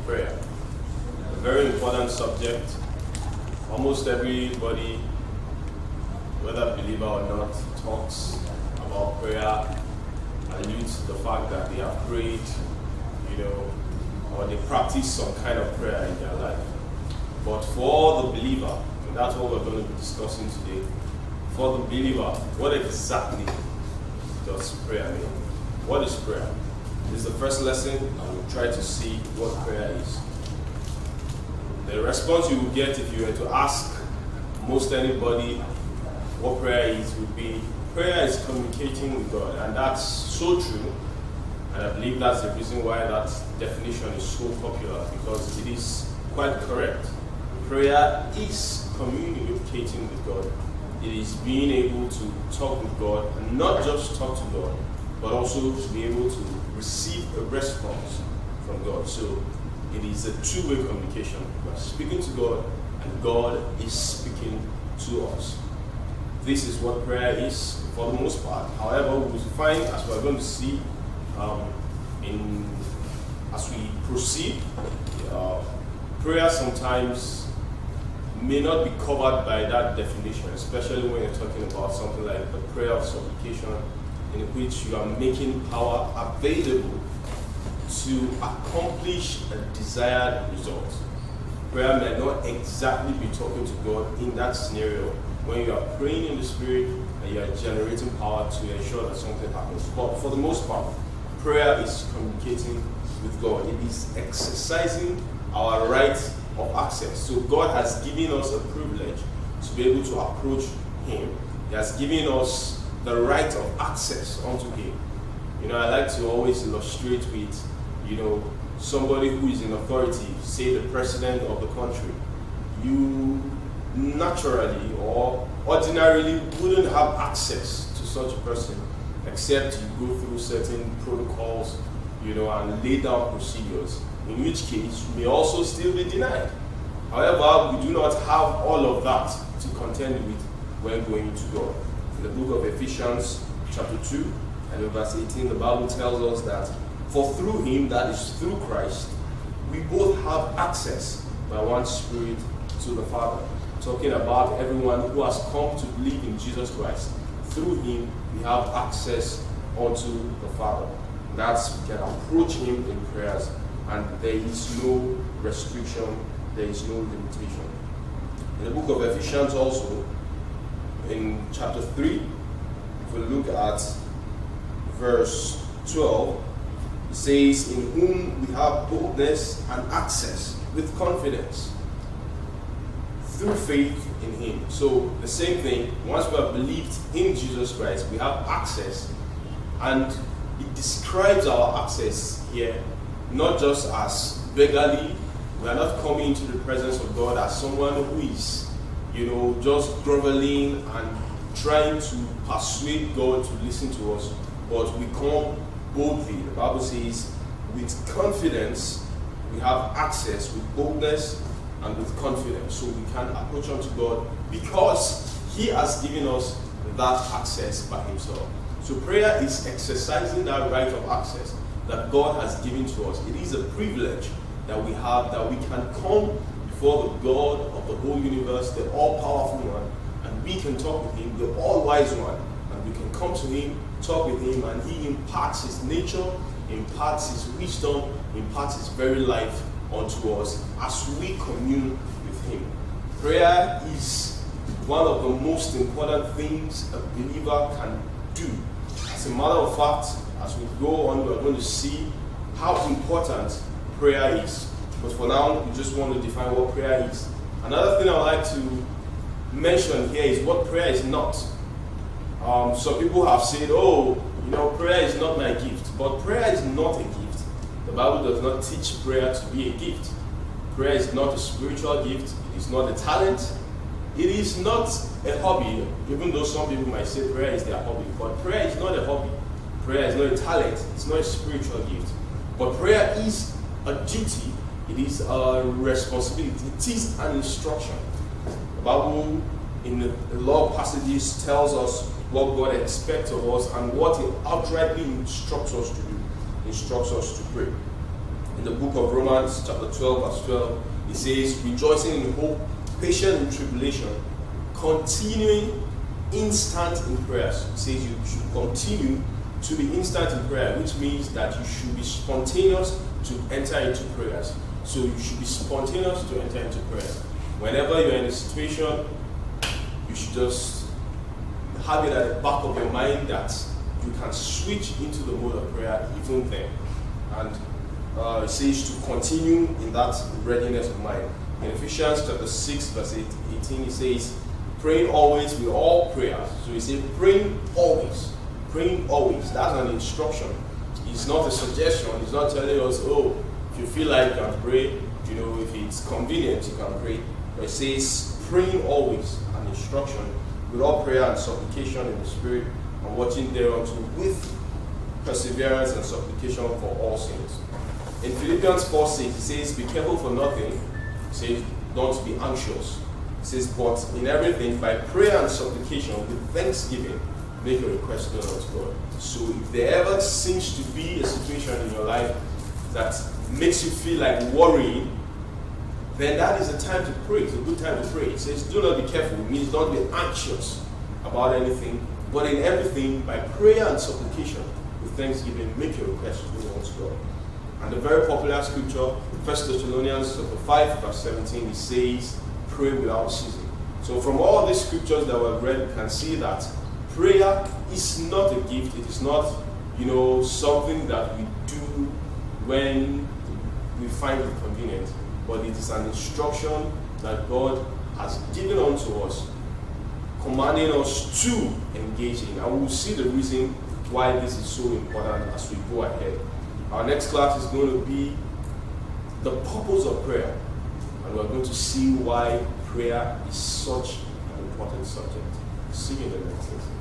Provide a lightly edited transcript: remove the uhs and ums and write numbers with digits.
prayer. A very important subject. Almost everybody, whether believer or not, talks about prayer, alludes to the fact that they have prayed, or they practice some kind of prayer in their life. But for the believer, and that's what we're going to be discussing today, for the believer, what exactly does prayer mean? What is prayer? This is the first lesson, and we'll try to see what prayer is. The response you will get if you were to ask most anybody what prayer is would be, prayer is communicating with God, and that's so true, and I believe that's the reason why that definition is so popular, because it is quite correct. Prayer is communicating with God. It is being able to talk with God, and not just talk to God, but also to be able to receive a response from God. So it is a two-way communication. We are speaking to God, and God is speaking to us. This is what prayer is for the most part. However, we will find, as we are going to see as we proceed, prayer sometimes may not be covered by that definition, especially when you're talking about something like the prayer of supplication, in which you are making power available to accomplish a desired result. Prayer may not exactly be talking to God in that scenario when you are praying in the Spirit and you are generating power to ensure that something happens. But for the most part, prayer is communicating with God. It is exercising our right of access. So God has given us a privilege to be able to approach Him. He has given us the right of access unto Him. I like to always illustrate with, somebody who is in authority, say the president of the country. You naturally or ordinarily wouldn't have access to such a person except you go through certain protocols, and lay down procedures, in which case you may also still be denied. However, we do not have all of that to contend with when going to God. In the book of Ephesians chapter 2 and verse 18, the Bible tells us that for through Him, that is through Christ, we both have access by one Spirit to the Father. Talking about everyone who has come to believe in Jesus Christ. Through Him, we have access unto the Father. That's, we can approach Him in prayers, and there is no restriction, there is no limitation. In the book of Ephesians also, in chapter 3, if we look at verse 12, it says, in whom we have boldness and access with confidence through faith in Him. So the same thing, once we have believed in Jesus Christ, we have access, and it describes our access here not just as beggarly. We are not coming into the presence of God as someone who is, just groveling and trying to persuade God to listen to us, but we come boldly. The Bible says, with confidence, we have access with boldness and with confidence. So we can approach unto God because He has given us that access by Himself. So prayer is exercising that right of access that God has given to us. It is a privilege that we have, that we can come before the God of the whole universe, the all-powerful one, and we can talk with Him, the all-wise one, and we can come to Him, talk with Him, and He imparts His nature, imparts His wisdom, imparts His very life unto us as we commune with Him. Prayer is one of the most important things a believer can do. As a matter of fact, as we go on, we're going to see how important prayer is. But for now, we just want to define what prayer is. Another thing I would like to mention here is what prayer is not. Some people have said, prayer is not my gift. But prayer is not a gift. The Bible does not teach prayer to be a gift. Prayer is not a spiritual gift. It is not a talent. It is not a hobby, even though some people might say prayer is their hobby. But prayer is not a hobby. Prayer is not a talent. It's not a spiritual gift. But prayer is a duty. It is a responsibility. It is an instruction. The Bible, in the law passages, tells us what God expects of us and what He outrightly instructs us to do, instructs us to pray. in the book of Romans, chapter 12, verse 12, it says, rejoicing in hope, patient in tribulation, continuing instant in prayers. It says you should continue to be instant in prayer, which means that you should be spontaneous to enter into prayers. So you should be spontaneous to enter into prayer. Whenever you're in a situation, you should just have it at the back of your mind that you can switch into the mode of prayer even then. And it says to continue in that readiness of mind. In Ephesians chapter 6, verse 18, it says, praying always with all prayers. So he said, praying always. Praying always. That's an instruction. It's not a suggestion. It's not telling us, oh, if you feel like you can pray, if it's convenient, you can pray. But it says, praying always, an instruction, with all prayer and supplication in the Spirit, and watching thereunto with perseverance and supplication for all saints. In Philippians 4:6, it says, be careful for nothing. It says, don't be anxious. It says, but in everything, by prayer and supplication, with thanksgiving, make your request known unto God. So if there ever seems to be a situation in your life that makes you feel like worrying, then that is a time to pray. It's a good time to pray. It says, do not be careful. It means don't be anxious about anything, but in everything, by prayer and supplication, with thanksgiving, make your request known unto God. And the very popular scripture, 1 Thessalonians chapter 5, verse 17, it says, pray without ceasing. So from all these scriptures that we've read, we can see that prayer is not a gift. It is not, something that we do when we find it convenient, but it is an instruction that God has given unto us, commanding us to engage in. And we will see the reason why this is so important as we go ahead. Our next class is going to be the purpose of prayer, and we're going to see why prayer is such an important subject. See you in the next lesson.